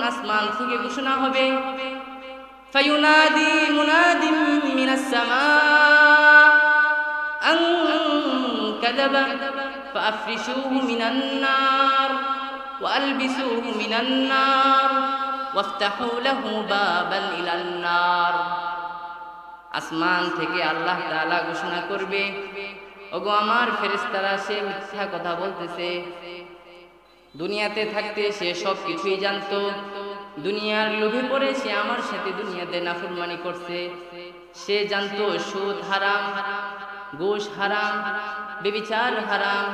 আসমান থেকে ঘোষণা হবে, ফায়ুনাদি মুনাদিম মিনাস সামা আন কাযাবা ফাআফরিশুহু মিনান নার ওয়া আলবিসুহু মিনান নার ওয়াফতাহু লাহু বাবান ইলান নার। আসমান থেকে আল্লাহ তাআলা ঘোষণা করবে, ওগো আমার ফেরেশতারা, সে মিথ্যা কথা বলতেছে। দুনিয়াতে থাকতে সে সব কিছুই জানতো, দুনিয়ার লোভে পড়ে সে আমার সাথে দুনিয়াতে নাফরমানি করছে। সে জানতো সুদ হারাম, ঘুষ হারাম, ব্যভিচার হারাম,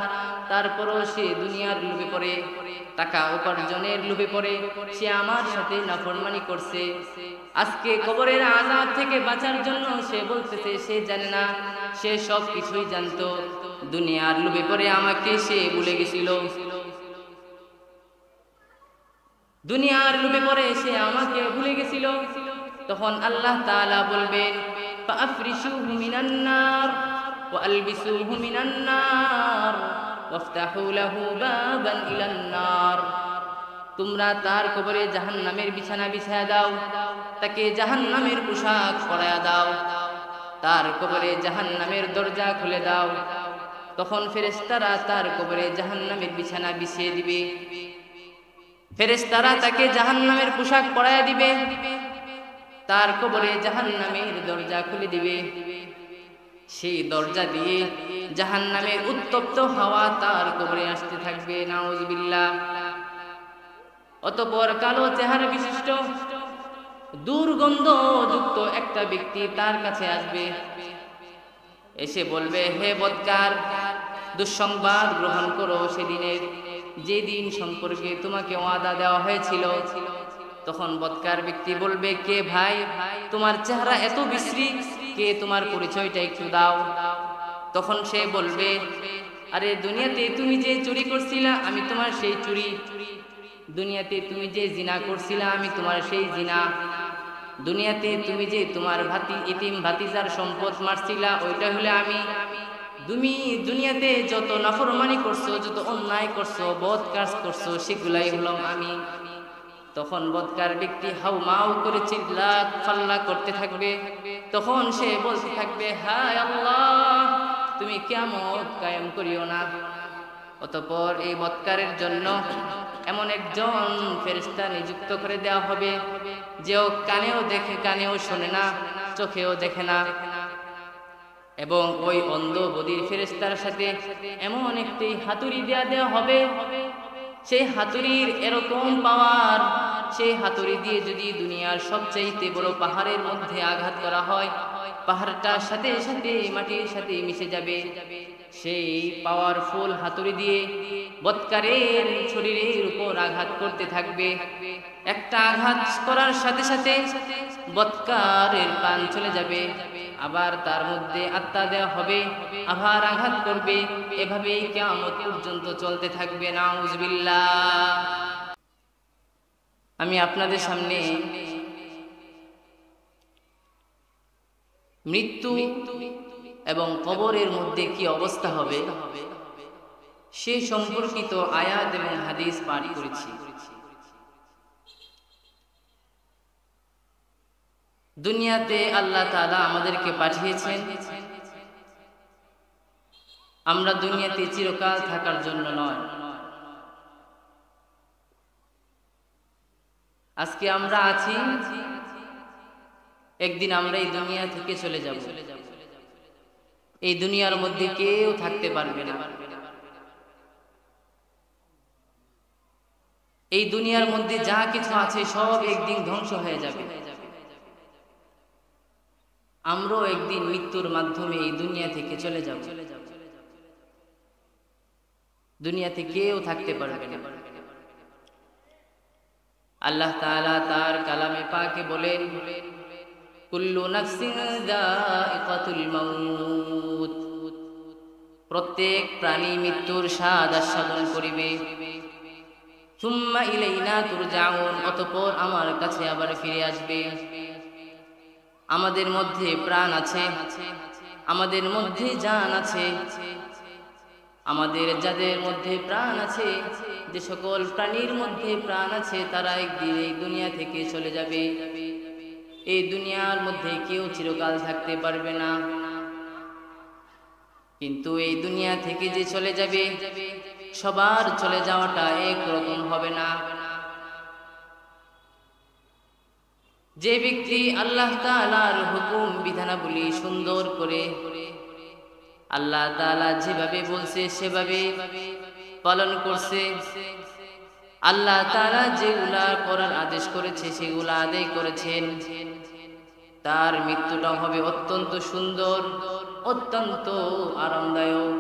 তারপরও সে দুনিয়ার লোভে পড়ে, টাকা উপার্জনের লোভে পড়ে সে আমার সাথে নাফরমানি করছে। আজকে কবরের আযাব থেকে বাঁচার জন্য সে বলতেছে সে জানে না, সে সব কিছুই জানতো, দুনিয়ার লোভে পড়ে আমাকে সে ভুলে গেছিল। দুনিয়ার লোভে পড়ে সে আমাকে ভুলে গেছিল। তখন আল্লাহ তাআলা বলবেন, ফাআফরিশুহু মিনান নার ওয়া আলবিসুহু মিনান নার ওয়াফতাহু লাহু বাবান ইলান নার। তোমরা তার কবরে জাহান্নামের বিছানা বিছায়া দাও, তাকে জাহান্নামের পোশাক পরায়া দাও, তার কবরে জাহান্নামের দরজা খুলে দাও। তখন ফেরেশতারা তার কবরে জাহান্নামের বিছানা বিছিয়ে দিবে, ফেরেশতারা তাকে জাহান্নামের পোশাক পরায়া দিবে, তার কবরে জাহান্নামের দরজা খুলে দিবে। সেই দরজা দিয়ে জাহান্নামের উত্তপ্ত হাওয়া তার কবরে আসতে থাকবে, নাউযুবিল্লাহ। অতঃপর কালো চেহারা বিশিষ্ট দুর্গন্ধযুক্ত একটা ব্যক্তি তার কাছে আসবে, এসে বলবে, হে বদকার, দুঃসংবাদ গ্রহণ করো সেদিনের, যে দিন সম্পর্কে তোমাকে ওয়াদা দেওয়া হয়েছিল। তখন বদকার ব্যক্তি বলবে, কে ভাই, তোমার চেহারা এত বিশ্রী, কে, তোমার পরিচয়টা একটু দাও। তখন সে বলবে, আরে দুনিয়াতে তুমি যে চুরি করছিলা আমি তোমার সেই চুরি, দুনিয়াতে তুমি যে জিনা করছিলা আমি তোমার সেই জিনা, দুনিয়াতে তুমি যে তোমার ইতিম ভাতিজার সম্পদ মারছিলা ওইটা হলে আমি, তুমি দুনিয়াতে যত নাফরমানি করছো, যত অন্যায় করছো, বদ কাজ করছো, সেগুলাই হলাম আমি। তখন বদকার ব্যক্তি হাউমাউ করে চিল্লা ফাল্লা করতে থাকবে। তখন সে বলতে থাকবে, হায় আল্লাহ, তুমি কিয়ামত কায়েম করিও না। অতঃপর এই বদকারের জন্য এমন একজন ফেরেশতা নিযুক্ত করে দেওয়া হবে, যে কানেও দেখে, কানেও শোনে না, চোখেও দেখে না, এবং ওই অন্ধ বধির ফেরেশতার সাথে এমন একটি হাতুড়ি দেওয়া হবে, সেই হাতুড়ির এরকম পাওয়ার, সেই হাতুড়ি দিয়ে যদি দুনিয়ার সবচাইতে বড় পাহাড়ের মধ্যে আঘাত করা হয়, পাহাড়টার সাথে সাথে মাটির সাথে মিশে যাবে। সেই পাওয়ারফুল হাতুড়ি দিয়ে বদকারের শরীরের উপর আঘাত করতে থাকবে। একটা আঘাত করার সাথে সাথে বদকারের প্রাণ চলে যাবে, আবার তার মধ্যে আত্মা দেওয়া হবে, আবার আঘাত করবে, এভাবেই কিয়ামত পর্যন্ত চলতে থাকবে, নাউযুবিল্লাহ। আমি আপনাদের সামনে মৃত্যু এবং কবরের মধ্যে কি অবস্থা হবে সে সম্পর্কিত আয়াত এবং হাদিস পাঠ করেছি। দুনিয়াতে আল্লাহ তাআলা আমাদেরকে পাঠিয়েছেন, আমরা দুনিয়াতে চিরকাল থাকার জন্য নয়। আজকে আমরা আছি, একদিন আমরা এই দুনিয়া থেকে চলে যাব। এই দুনিয়ার মধ্যে কেউ থাকতে পারবে না। এই দুনিয়ার মধ্যে যা কিছু আছে সব একদিন ধ্বংস হয়ে যাবে। আমরাও একদিন মৃত্যুর মাধ্যমে এই দুনিয়া থেকে চলে যাব। দুনিয়াতে কেউ থাকতে পারবে না। আল্লাহ তাআলা তার কালামে পাকে বলেন, কুল্লু নাফসিন যায়িকাতুল মাউত, প্রত্যেক প্রাণী মৃত্যুর স্বাদ আস্বাদন করিবে। সুম্মা ইলাইনা তুরজাউন, অতঃপর আমার কাছে আবার ফিরে আসবে। আমাদের মধ্যে প্রাণ আছে, আমাদের মধ্যে জান আছে, আমাদের যাদের মধ্যে প্রাণ আছে, যে সকল প্রাণীর মধ্যে প্রাণ আছে, তারা একদিন এই দুনিয়া থেকে চলে যাবে। এই দুনিয়ার মধ্যে কেউ চিরকাল থাকতে পারবে না। কিন্তু এই দুনিয়া থেকে যে চলে যাবে, সবার চলে যাওয়াটা একরকম হবে না। যে ব্যক্তি আল্লাহ তাআলার হুকুম বিধানাবলী সুন্দর করে আল্লাহ তাআলা যেভাবে বলছে সেভাবে পালন করছে, আল্লাহ তাআলা যেগুলা করার আদেশ করেছে সেগুলা আদায় করেছেন, তার মৃত্যুটা হবে অত্যন্ত সুন্দর, অত্যন্ত আরামদায়ক।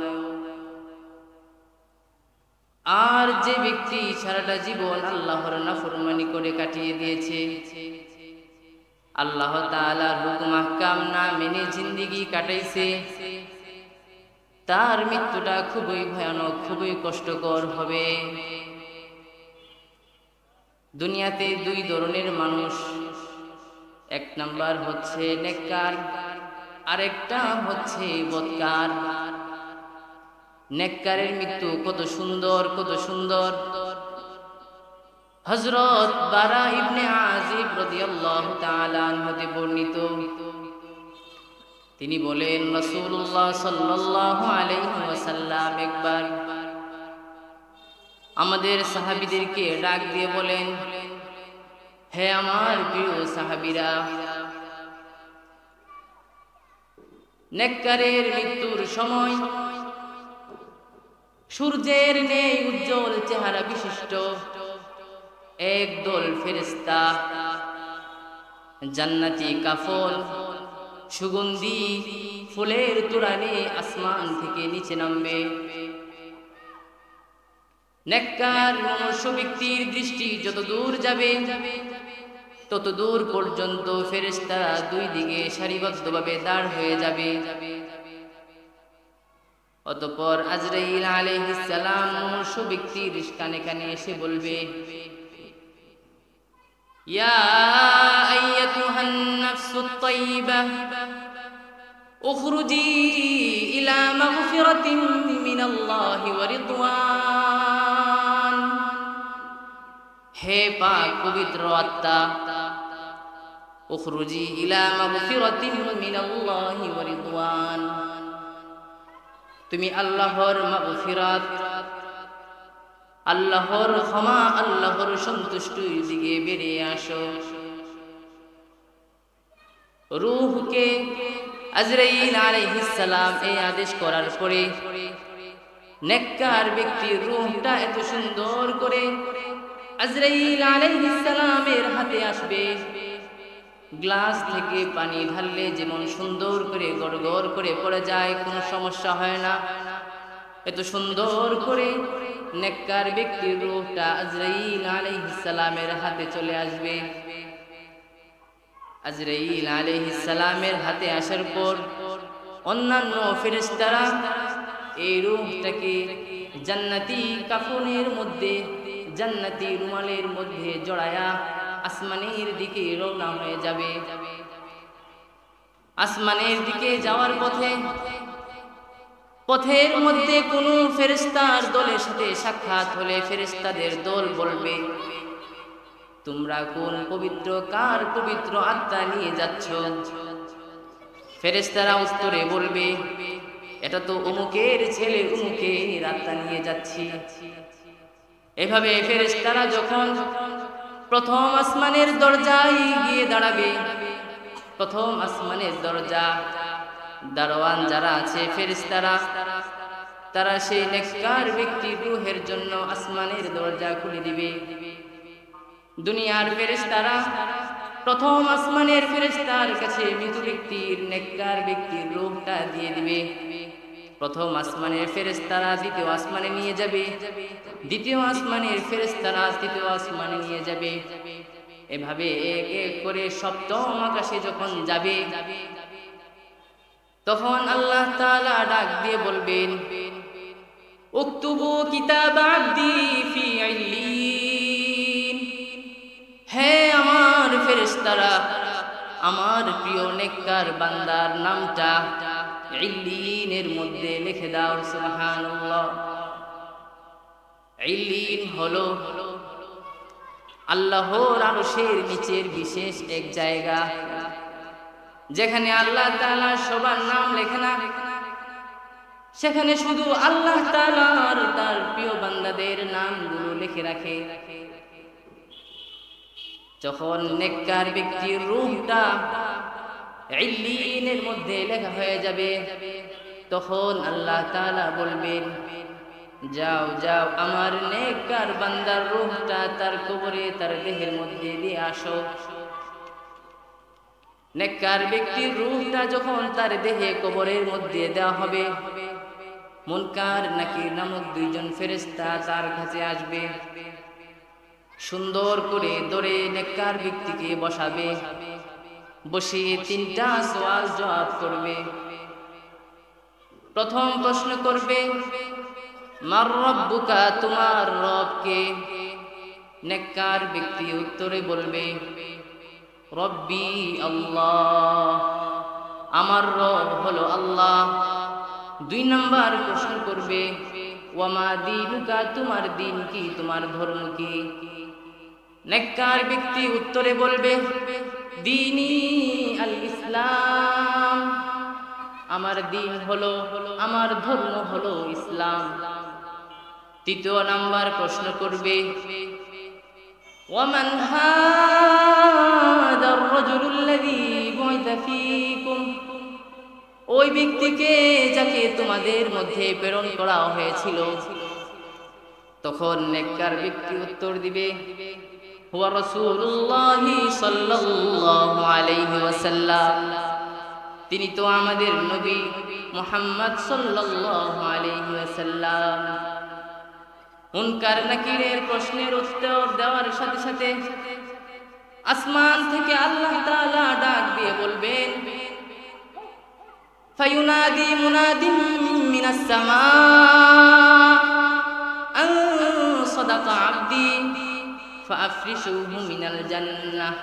আর যে ব্যক্তি সারাটা জীবন আল্লাহর নাফরমানি করে কাটিয়ে দিয়েছে, আল্লাহ তাআলার হুকুম আহকাম না মেনে জিন্দেগি কাটাইছে, তার মৃত্যুটা খুবই ভয়ানক, খুবই কষ্টকর হবে। দুনিয়াতে দুই ধরনের মানুষ, এক নাম্বার হচ্ছে নেককার, আরেকটা হচ্ছে বদকার। নেককারের মৃত্যু কত সুন্দর, কত সুন্দর। হযরত বারা ইবনে আযিব রাদিয়াল্লাহু তাআলা আনহু হতে বর্ণিত, তিনি বলেন রাসূলুল্লাহ সাল্লাল্লাহু আলাইহি ওয়াসাল্লাম একবার আমাদের সাহাবীদেরকে ডাক দিয়ে বলেন, হে আমার প্রিয় সাহাবীরা, নেককারের মৃত্যুর সময় সূর্যের ন্যায় উজ্জ্বল চেহারা বিশিষ্ট একদল ফেরেশতা জান্নাতি কাফন সুগন্ধি ফুলের তোড়া নিয়ে আসমান থেকে নিচে নামবে। নেককার মনুষ্য ব্যক্তির দৃষ্টি যত দূর যাবে, তত দূর পর্যন্ত ফেরেশতারা দুই দিকে সারিবদ্ধভাবে দাঁড় হয়ে যাবে। অতঃপর আজরাইল আলাইহিস সালাম মনুষ্য ব্যক্তির কানে কানে এসে বলবে, ইয়া আইয়াতুহান নাফসুত তাইয়্যিবাহ উখরুজি ইলা মাগফিরাতিন মিনাল্লাহি ওয়া রিদওয়ান। হে পাক পবিত্র আত্মা, উখরুজি ইলা মাগফিরাতিন মিনাল্লাহি ওয়া রিদওয়ান, তুমি আল্লাহর মাগফিরাত, আল্লাহর ক্ষমা, আল্লাহর সন্তুষ্টির দিকে বেরিয়ে আসো। রূহকে আজরাইল আলাইহিস সালাম এই আদেশ করার পরে নেককার ব্যক্তির রূহটা এত সুন্দর করে আজরাইল আলাইহিস সালামের হাতে আসবে। গ্লাস থেকে পানি ঢাললে যেমন সুন্দর করে গড়গড় করে পড়ে যায়, কোনো সমস্যা হয় না, এত সুন্দর করে নেককার ব্যক্তির রূহটা আজরাইল আলাইহিস সালামের হাতে চলে আসবে। আজরাইল আলাইহিস সালামের হাতে আসার পর অন্যান্য ফেরেশতারা এই রূহটাকে জান্নাতি কাফনের মধ্যে, জান্নাতি রুমালের মধ্যে জড়ায়া আসমানের দিকে রওনা হয়ে যাবে। আসমানের দিকে যাওয়ার পথের মধ্যে কোন ফেরেশতার দলের সাথে সাক্ষাৎ হলে ফেরেশতাদের দল বলবে, তোমরা কোন পবিত্র, কার পবিত্র আত্মা নিয়ে যাচ্ছ? ফেরেশতারা উত্তরে বলবে, এটা তো অমুকের ছেলে, অমুকের আত্মা নিয়ে যাচ্ছি। এভাবে ফেরেশতারা যখন প্রথম আসমানের দরজায় গিয়ে দাঁড়াবে, প্রথম আসমানের দরজা দারোয়ান যারা আছে ফেরেশতারা, তারা সেই নেককার ব্যক্তির রূহের জন্য আসমানের দরজা খুলে দিবে। দুনিয়ার ফেরেশতারা প্রথম আসমানের ফেরেশতার কাছে মৃত ব্যক্তির, নেককার ব্যক্তির রূহটা দিয়ে দিবে। প্রথম আসমানের ফেরেশতারা দ্বিতীয় আসমানে নিয়ে যাবে, দ্বিতীয় আসমানের ফেরেশতারা তৃতীয় আসমানে নিয়ে যাবে। এভাবে এক এক করে সপ্তম আকাশে যখন যাবে, তখন আল্লাহ তাআলা ডাক দিয়ে বলবেন, উকতুবু কিতাব আবদি ফি ইল্লিন। হে আমার ফেরেশতারা, আমার প্রিয় নেককার বান্দার নামটা ইল্লিনের মধ্যে লিখে দাও। সুবহানাল্লাহ। ইল্লিন হলো আল্লাহর আরশের নিচের বিশেষ এক জায়গা, যেখানে আল্লাহ তাআলা সবার নাম লেখে না, সেখানে শুধু আল্লাহ তাআলার তার প্রিয় বান্দাদের নামগুলো লিখে রাখে। যখন নেককার ব্যক্তির রূহটা ইল্লিনের মধ্যে লেখা হয়ে যাবে, তখন আল্লাহ তাআলা বলবেন, যাও যাও আমার নেককার বান্দার রূহটা তার কবরে তার দেহের মধ্যে দিয়ে আসো। নেককার ব্যক্তির রূহটা যখন তার দেহে কবরের মধ্যে দেওয়া হবে, মুনকার নাকির নামক দুইজন ফেরেশতা তার কাছে আসবে, সুন্দর করে ধরে নেককার ব্যক্তিকে বসাবে, বসিয়ে তিনটা সওয়াল জবাব করবে। প্রথম প্রশ্ন করবে, মার রব্বুকা, তোমার রব কে? নেককার ব্যক্তি উত্তরে বলবে, রব্বি আল্লাহ, আমার রব হলো আল্লাহ। দুই নাম্বার প্রশ্ন করবে, ওয়ামা দীনুকা, তোমার দিন কি, তোমার ধর্ম কি? নেককার ব্যক্তি উত্তরে বলবে, দীনি আল ইসলাম, আমার দিন হলো, আমার ধর্ম হলো ইসলাম। তৃতীয় নাম্বার প্রশ্ন করবে, ওয়ামান হাদার রাজুলুল্লাযী বুইসা ফীকুম, ওই ব্যক্তিকে যাকে তোমাদের মধ্যে প্রেরণ করা হয়েছিল। তখন নেককার ব্যক্তি উত্তর দিবে, হুয়া রাসূলুল্লাহি সাল্লাল্লাহু আলাইহি ওয়াসাল্লাম, তিনি তো আমাদের নবী মুহাম্মদ সাল্লাল্লাহু আলাইহি ওয়াসাল্লাম। মুনকার নাকিরের প্রশ্নের উত্তর দেওয়ার সাথে সাথে আসমান থেকে আল্লাহ তাআলা ডাক দিয়ে বলবেন, ফায়ুনাদি মুনাদিম মিনাস সামা আন সাদাকা আবদি ফাআফরিশুহু মিনাল জান্নাহ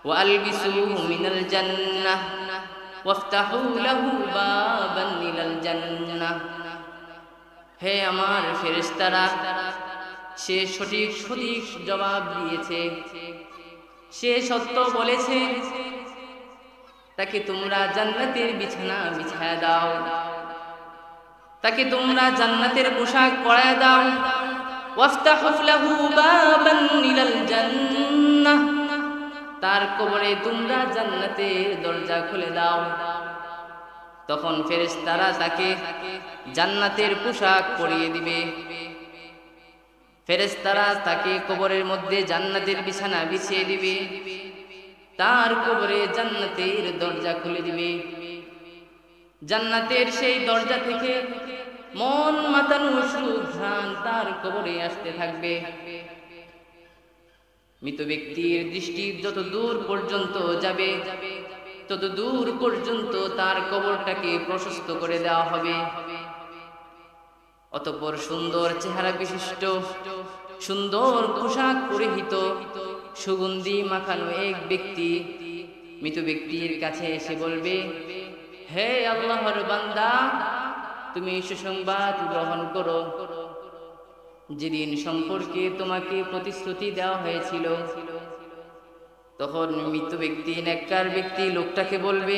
ওয়া আলবিসুহু মিনাল জান্নাহ ওয়াফতাহু লাহু বাবান ইলাল জান্নাহ। হে আমার ফেরেশতারা, সে সঠিক সঠিক জবাব দিয়েছে, সে সত্য বলেছে, তাকে তোমরা জান্নাতের বিছানা বিছায়া দাও, তাকে তোমরা জান্নাতের পোশাক পরায় দাও। ওয়াফতাহু লাহু বাবান ইলাল জান্নাহ, তার কবরে তোমরা জান্নাতের দরজা খুলে দাও। তখন ফেরেশতারা তাকে জান্নাতের পোশাক পরিয়ে দিবে, ফেরেশতারা তাকে কবরের মধ্যে জান্নাতের বিছানা বিছিয়ে দিবে, তার কবরে জান্নাতের দরজা খুলে দিবে। জান্নাতের সেই দরজা থেকে মন মাতানো সুঘ্রাণ তার কবরে আসতে থাকবে। মৃত ব্যক্তির দৃষ্টি যত দূর পর্যন্ত যাবে, তত দূর পর্যন্ত তার কবরটাকে প্রশস্ত করে দেওয়া হবে। অতঃপর সুন্দর চেহারা বিশিষ্ট, সুন্দর পোশাক পরিহিত, সুগন্ধি মাখানো এক ব্যক্তি মৃত ব্যক্তির কাছে এসে বলবে, হে আল্লাহর বান্দা, তুমি সুসংবাদ গ্রহণ করো, যেদিন সম্পর্কে তোমাকে প্রতিশ্রুতি দেওয়া হয়েছিল। তখন মৃত ব্যক্তি, নেককার ব্যক্তি লোকটাকে বলবে,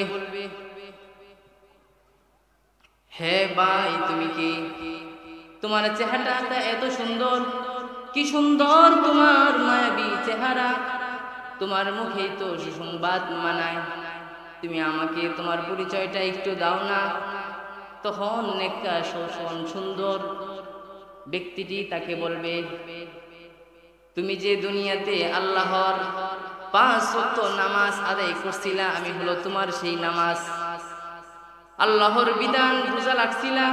হে ভাই, তুমি কি? তোমার চেহারাটা এত সুন্দর, কি সুন্দর তোমার মায়াবী চেহারা, তোমার মুখেই তো সুসংবাদ মানায়, তুমি আমাকে তোমার পরিচয়টা একটু দাও না। তখন নেককার সুন্দর ব্যক্তিটি তাকে বলবে, তুমি যে দুনিয়াতে আল্লাহর 5 ওয়াক্ত নামাজ আদায় করছিলা, আমি হলো তোমার সেই নামাজ। আল্লাহর বিধান রোজা রাখছিলা,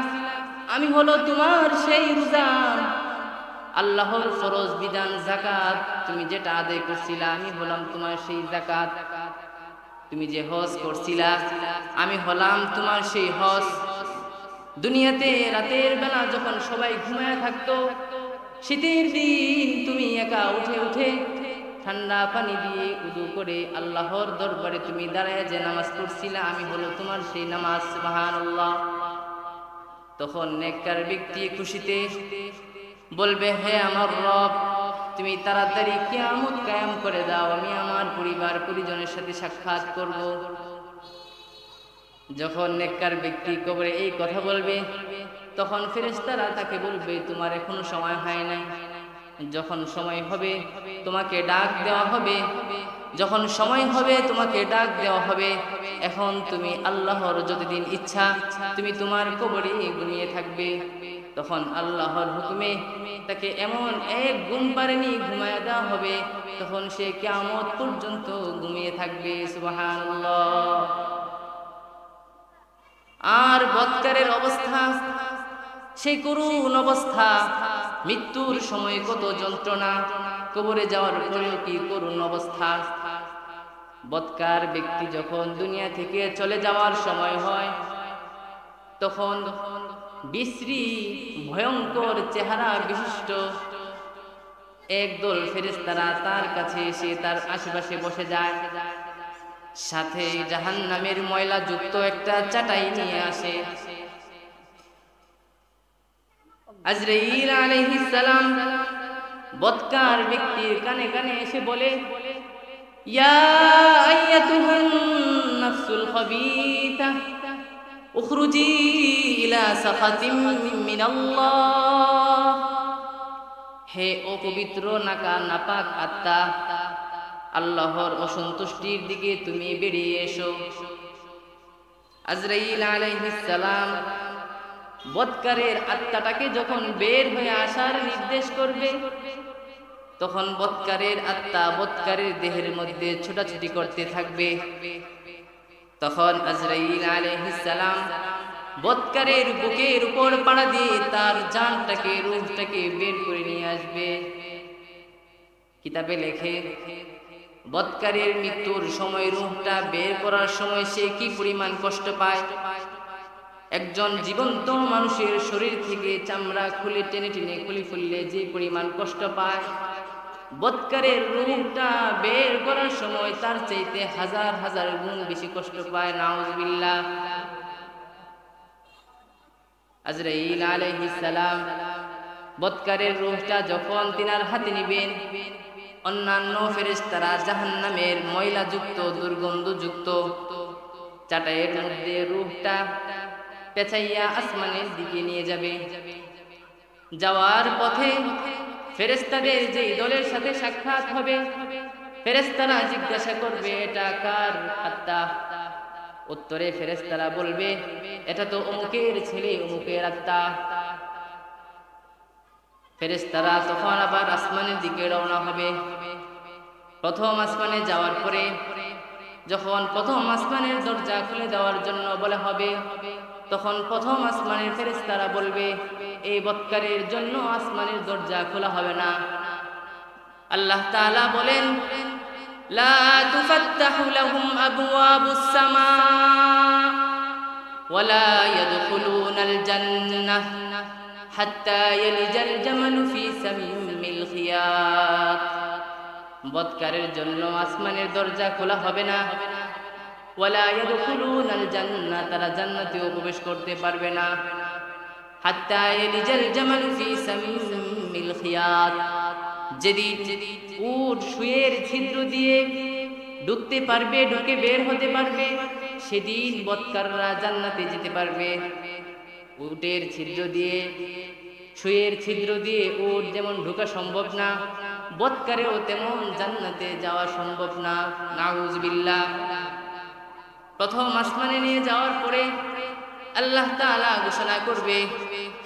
আমি হলো তোমার সেই রোজা। আল্লাহর ফরজ বিধান যাকাত তুমি যেটা আদায় করছিলা, আমি হলাম তোমার সেই যাকাত। তুমি যে হজ করছিলা, আমি হলাম তোমার সেই হজ। দুনিয়াতে রাতের বেলা যখন সবাই ঘুমায় থাকতো, শীতের দিন তুমি একা উঠে উঠে ঠান্ডা পানি দিয়ে উযু করে আল্লাহর দরবারে তুমি দাঁড়ায় যে নামাজ পড়ছিলা, আমি হলো তোমার সেই নামাজ। সুবহানাল্লাহ। তখন নেককার ব্যক্তি খুশিতে বলবে, হে আমার রব, তুমি তাড়াতাড়ি কিয়ামত কায়েম করে দাও, আমি আমার পরিবার পরিজনের সাথে সাক্ষাৎ করব। যখন নেককার ব্যক্তি কবরে এই কথা বলবে, তখন ফেরেশতারা তাকে বলবে, তোমার এখনো সময় হয় নাই। যখন সময় হবে তোমাকে ডাক দেওয়া হবে, যখন সময় হবে তোমাকে ডাক দেওয়া হবে। এখন তুমি আল্লাহর যতদিন ইচ্ছা তুমি তোমার কবরে ঘুমিয়ে থাকবে। তখন আল্লাহর হুকুমে তাকে এমন এক ঘুম পারেনি ঘুমায় দেওয়া হবে, তখন সে কিয়ামত পর্যন্ত ঘুমিয়ে থাকবে। সুবহানাল্লাহ। আর বৎকারের অবস্থা, সেই করুণ অবস্থা, মৃত্যুর সময় কত যন্ত্রণা, কবরে যাওয়ার পরেও কি করুণ অবস্থা। বৎকার ব্যক্তি যখন দুনিয়া থেকে চলে যাওয়ার সময় হয়, তখন বিশ্রী ভয়ঙ্কর চেহারা বিশিষ্ট একদল ফেরেশতারা তার কাছে এসে তার আশেপাশে বসে যায়, সাথে জাহান্নামের ময়লা যুক্ত একটা চাটাই নিয়ে আসে। আজরাইল আলাইহিস সালাম বৎকার ব্যক্তির কানে কানে এসে বলে, ইয়া আইয়াতুহান নাফসুল খাবীথা উখরুজি ইলা সাখাতিম মিনাল্লাহ। হে অপবিত্র নাপাক আত্মা, আল্লাহর অসন্তুষ্টির দিকে তুমি বেরিয়ে এসো। আজরাইল আলাইহিস সালাম বৎকারের আত্মাটাকে যখন বের হয়ে আসার নির্দেশ করবে, তখন বৎকারের আত্মা বৎকারের দেহের মধ্যে ছোটাছুটি করতে থাকবে। তখন আজরাইল আলাইহিস সালাম বৎকারের বুকের উপর পাড়া দিয়ে তার জানটাকে, রূহটাকে বের করে নিয়ে আসবে। কিতাবে লেখে, বৎকারের মৃত্যুর সময় রূহটা বের করার সময় সে কি পরিমাণ কষ্ট পায়। একজন জীবন্ত মানুষের শরীর থেকে চামড়া খুলে টেনে টেনে খুলে ফেললে যে পরিমাণ কষ্ট পায়, বৎকারের রূহটা বের করার সময় তার চাইতে হাজার হাজার গুণ বেশি কষ্ট পায়। নাউজুবিল্লাহ। আজরাইল আলাইহিস সালাম বৎকারের রূহটা যখন তিনার হাতে নেবেন, অন্যান্য ফেরেশতারা জাহান্নামের ময়লাযুক্ত দুর্গন্ধযুক্ত চাটাইয়ের মধ্যে রূহটা পেঁচাইয়া আসমানের দিকে নিয়ে যাবে। যাওয়ার পথে ফেরেশতাদের যেই দলের সাথে সাক্ষাৎ হবে, ফেরেশতারা জিজ্ঞাসা করবে, এটা কার আত্মা? উত্তরে ফেরেশতারা বলবে, এটা তো অমুকের ছেলে, অমুকের আত্মা। ফেরেশতারা তখন আবার আসমানের দিকে রওনা হবে। প্রথম আসমানে যাওয়ার পরে যখন প্রথম আসমানের দরজা খুলে দেওয়ার জন্য বলা হবে, তখন প্রথম আসমানের ফেরেশতারা বলবে, এই বৎকারের জন্য আসমানের দরজা খোলা হবে না। আল্লাহ তাআলা বলেন, লা তুফাত্তাহু লাহুম আবওয়াবুস সামা ওয়ালা ইয়াদখুলুনাল জান্নাহ হাত্তা ইয়ালিজাল জামালু ফি সামিমিল খিয়াত। বৎকারের জন্য আসমানের দরজা খোলা হবে না। ওয়ালা ইয়াদখুলুনাল জান্নাহ, তারা জান্নাতেও প্রবেশ করতে পারবে না। হাত্তা ইয়ালিজাল জামালু ফি সামিমিল খিয়াত, যেদিন উট সুয়ের ছিদ্র দিয়ে ঢুকতে পারবে, ঢুকে বের হতে পারবে, সেদিন বৎকাররা জান্নাতে যেতে পারবে। উটের ছিদ্র দিয়ে, সুয়ের ছিদ্র দিয়ে উট যেমন ঢোকা সম্ভব না, বৎকারেও তেমন জান্নাতে যাওয়া সম্ভব না। নাউজুবিল্লাহ। প্রথম আসমানে নিয়ে যাওয়ার পরে আল্লাহ তাআলা ঘোষণা করবে,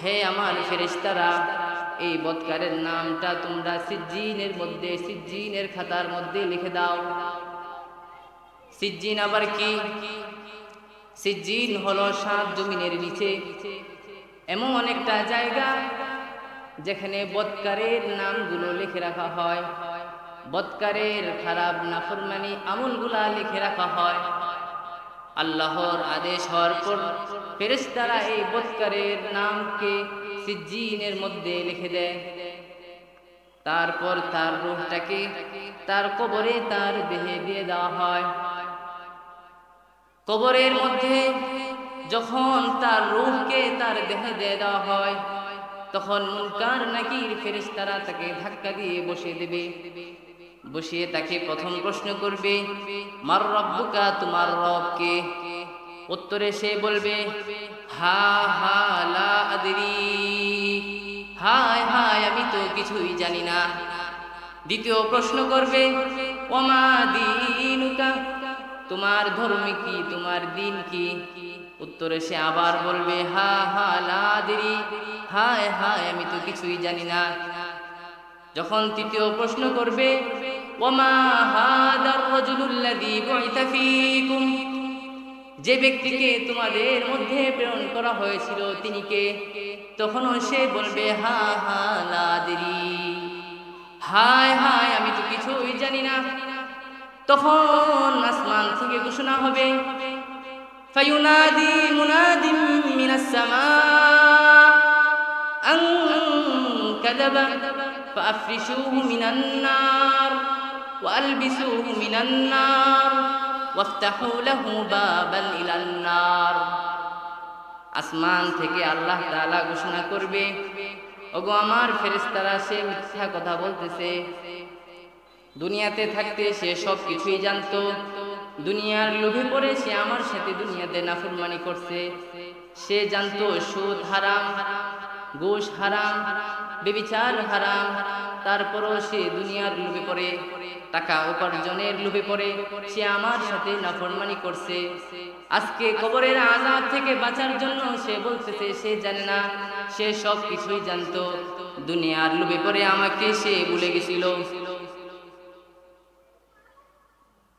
হে আমার ফেরেশতারা, এই বৎকারের নামটা তোমরা সিজ্জিনের মধ্যে, সিজ্জিনের খাতার মধ্যে লিখে দাও। সিজ্জিন আবার কি? সিজ্জিন হলো 7 জমিনের নিচে এমন একটা জায়গা যেখানে বৎকারের নামগুলো লিখে রাখা হয়, বৎকারের খারাপ নাফরমানি আমলগুলা লিখে রাখা হয়। আল্লাহর আদেশ হওয়ার পর ফেরেশতারা এই বৎকারের নামকে সিজ্জিনের মধ্যে লিখে দেয়। তারপর তার রূহটাকে তার কবরে তার দেহে দিয়ে দেওয়া হয়। কবরের মধ্যে যখন তার রূহকে তার দেহে দিয়ে দেওয়া হয়, তখন মুনকার নাকির ফেরেশতারা তাকে ধাক্কা দিয়ে বসিয়ে দেবে। বসিয়ে তাকে প্রথম প্রশ্ন করবে, মার রব্বুকা, তোমার রব কে? উত্তরে সে বলবে, হা হা লা আদরি, হায় হায় আমি তো কিছুই জানি না। দ্বিতীয় প্রশ্ন করবে, ওমা দীনুকা, তোমার ধর্ম কি, তোমার দিন কি? উত্তরে সে আবার বলবে, হা হা লা আদরি, হায় হায় আমি তো কিছুই জানি না। যখন তৃতীয় প্রশ্ন করবে, ওমা হাদার রাজুলুল্লাযী বুইতা ফীকুম, যে ব্যক্তিকে তোমাদের মধ্যে প্রেরণ করা হয়েছিল তিনি কে? তখনও সে বলবে, হা হা লা আদরি, হায় হায় আমি তো কিছুই জানি না। তখন আসমান থেকে ঘোষণা হবে, ফায়ুনাদি মুনাদিম মিনাস সামা আন কাযাবা ফাআফরিশুহু মিনান নার ওয়া আলবিসুহু মিনান নার ওয়াফতাহু লাহু বাবান ইলান নার। আসমান থেকে আল্লাহ তাআলা ঘোষণা করবে, ওগো আমার ফেরেশতারা, সে মিথ্যা কথা বলতেছে। দুনিয়াতে থাকতে সে সব কিছুই জানতো। দুনিয়ার লোভে পড়ে সে আমার সাথে দুনিয়াতে নাফরমানি করছে। সে জানতো সুদ হারাম, ঘুষ হারাম, ব্যভিচার হারাম, তারপরও সে দুনিয়ার লোভে পড়ে, টাকা উপার্জনের লোভে পড়ে সে আমার সাথে নাফরমানি করছে। আজকে কবরের আযাব থেকে বাঁচার জন্য সে বলতেছে সে জানে না, সে সব কিছুই জানতো। দুনিয়ার লোভে পড়ে আমাকে সে ভুলে গেছিল।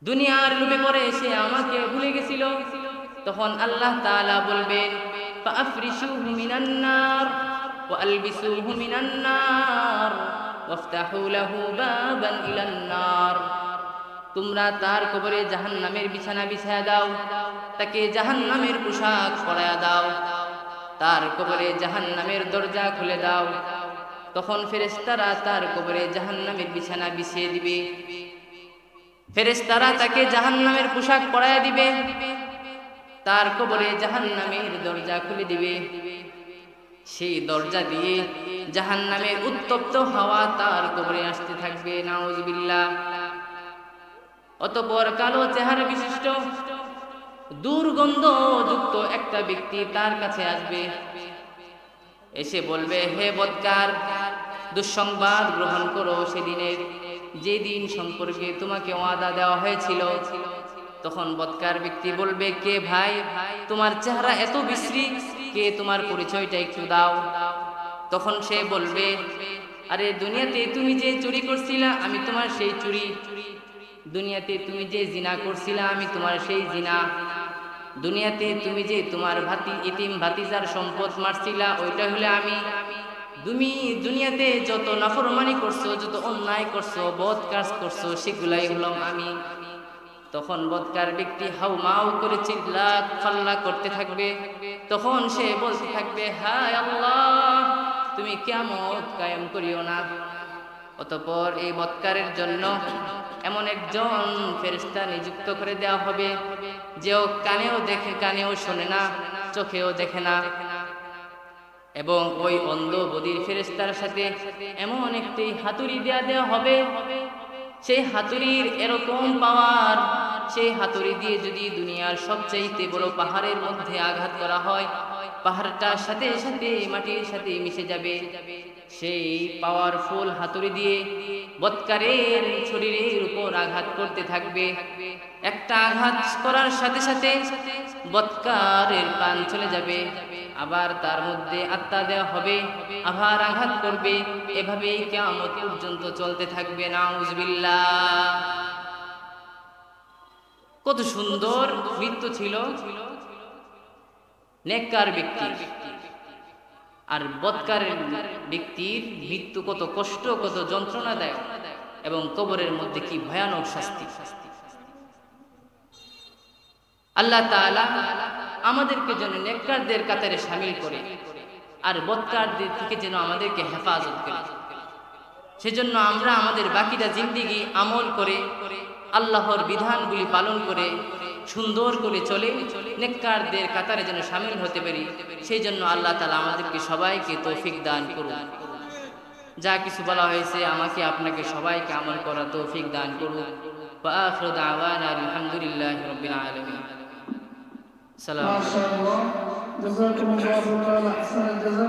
দুনিয়ার লোভে পড়ে সে আমাকে ভুলে গেছিল। তখন আল্লাহ তাআলা বলবেন, ফাআফরিশুহু মিনান নার ওয়া আলবিসুহু মিনান নার ওয়াফতাহু লাহু বাবান ইলান নার। তোমরা তার কবরে জাহান্নামের বিছানা বিছায়া দাও, তাকে জাহান্নামের পোশাক পরায়া দাও, তার কবরে জাহান্নামের দরজা খুলে দাও। তখন ফেরেশতারা তার কবরে জাহান্নামের বিছানা বিছিয়ে দিবে। ফেরেশতারা তাকে জাহান্নামের পোশাক পরায়া দিবে, তার কবরে জাহান্নামের দরজা খুলে দিবে। সেই দরজা দিয়ে জাহান্নামের উত্তপ্ত হাওয়া তার কবরে আসতে থাকবে, নাউযুবিল্লাহ। অতঃপর কালো চেহারা বিশিষ্ট দুর্গন্ধযুক্ত একটা ব্যক্তি তার কাছে আসবে। এসে বলবে, হে বদকার, দুঃসংবাদ গ্রহণ করো সেদিনের, যে দিন সম্পর্কে তোমাকে ওয়াদা দেওয়া হয়েছিল। তখন বদকার ব্যক্তি বলবে, কে ভাই, তোমার চেহারা এত বিশ্রী, কে, তোমার পরিচয়টা একটু দাও। তখন সে বলবে, আরে দুনিয়াতে তুমি যে চুরি করছিলা আমি তোমার সেই চুরি, দুনিয়াতে তুমি যে জিনা করছিলা আমি তোমার সেই জিনা, দুনিয়াতে তুমি যে তোমার ইতিম ভাতিজার সম্পদ মারছিলা ওইটা হলে আমি, তুমি দুনিয়াতে যত নাফরমানি করছো, যত অন্যায় করছো, বদ কাজ করছো, সেগুলাই হলাম আমি। তখন বদকার ব্যক্তি হাউমাউ করে চিল্লা ফাল্লা করতে থাকবে। তখন সে বলতে থাকবে, হায় আল্লাহ, তুমি কিয়ামত কায়েম করিও না। অতঃপর এই বদকারের জন্য এমন একজন ফেরেশতা নিযুক্ত করে দেওয়া হবে, যে কানেও দেখে, কানেও শোনে না, চোখেও দেখে না। এবং ওই অন্ধ বধির ফেরেশতার সাথে এমন একটি হাতুড়ি দেওয়া হবে, সেই হাতুড়ির এরকম পাওয়ার, সেই হাতুড়ি দিয়ে যদি দুনিয়ার সবচাইতে বড় পাহাড়ের মধ্যে আঘাত করা হয়, পাহাড়টার সাথে সাথে মাটির সাথে মিশে যাবে। সেই পাওয়ারফুল হাতুড়ি দিয়ে বদকারের শরীরের উপর আঘাত করতে থাকবে। একটা আঘাত করার সাথে সাথে বদকারের প্রাণ চলে যাবে, আবার তার মধ্যে আত্মা দেওয়া হবে, আবার আঘাত করবে। এভাবেই কিয়ামত পর্যন্ত চলতে থাকবে, নাউযুবিল্লাহ। কত সুন্দর মৃত্যু ছিল নেককার ব্যক্তির, আর বদকারের ব্যক্তির মৃত্যু কত কষ্ট, কত যন্ত্রণাদায়ক, এবং কবরের মধ্যে কি ভয়ানক শাস্তি। আল্লাহ তাআলা আমাদেরকে যেন নেককারদের কাতারে শামিল করে, আর বদকারদের থেকে যেন আমাদেরকে হেফাজত করে। সেজন্য আমরা আমাদের বাকিটা জিন্দেগি আমল করে আল্লাহর বিধানগুলি পালন করে সুন্দর করে চলে নেককারদের কাতারে যেন শামিল হতে পারি, সেই জন্য আল্লাহ তাআলা আমাদেরকে সবাইকে তৌফিক দান করুন। যা কিছু বলা হয়েছে আমাকে আপনাকে সবাইকে আমল করার তৌফিক দান করুন। ওয়া আখিরু দাওয়ানা আলহামদুলিল্লাহি রাব্বিল আলামিন। সালাম। মাশাআল্লাহ, জাযাকুমুল্লাহু তাআলা আহসানাল জাযা।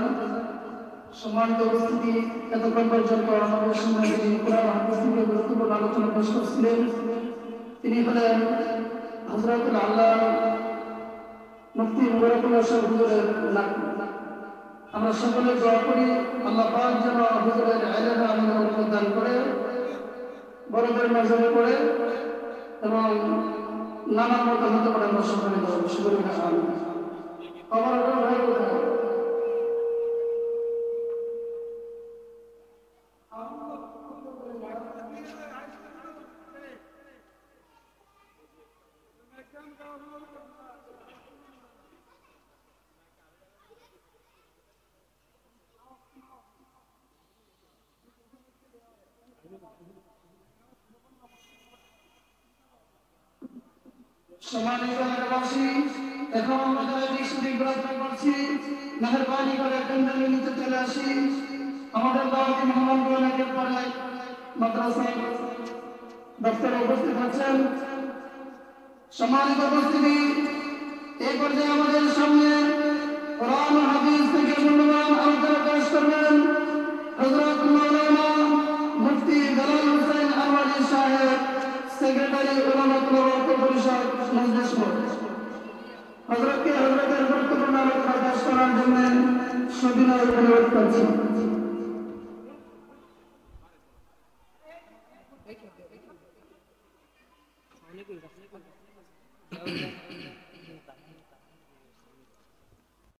সম্মানিত উপস্থিতি, এতক্ষণ পর্যন্ত আমাদের সামনে যিনি কোরআন হাদিস থেকে গুরুত্বপূর্ণ আলোচনা পেশ করছিলেন তিনি হলেন হযরতুল আল্লামা মুফতি মুবারকুল্লাহ সাহেব হুজুরের নাতি। আমরা সকলে দোয়া করি আল্লাহ পাক যেন হুজুরের ইলমে আমাদের বরকত দান করে, বড়দের মাঝে করে এবং নানা মত হতে পারে। আমরা সকলে শুকর করি। আমার ভাই সম্মানিত এলাকাবাসী, এখন আমরা দৃষ্টি বিরাজমান করছি। মেহরবানি করে প্যান্ডেলের নিচে চলে আসি। আমাদের দাওয়াতি মেহমানগণ একের পর এক মাদ্রাসার দপ্তরে উপস্থিত আছেন। সম্মানিত উপস্থিতি, এই পর্যায়ে আমাদের সামনে কোরআন ও হাদিস থেকে মূল্যবান আলোচনা পেশ করবেন হযরত মাওলানা মুফতি বেলাল হোসেন আনোয়ারী সাহেব, সেক্রেটারি উলামায়ে পরিষদ মজলিস বোর্ড। হযরতের গুরুত্বপূর্ণ আলোচনা পেশ করার জন্য সবিনয় অনুরোধ করছি।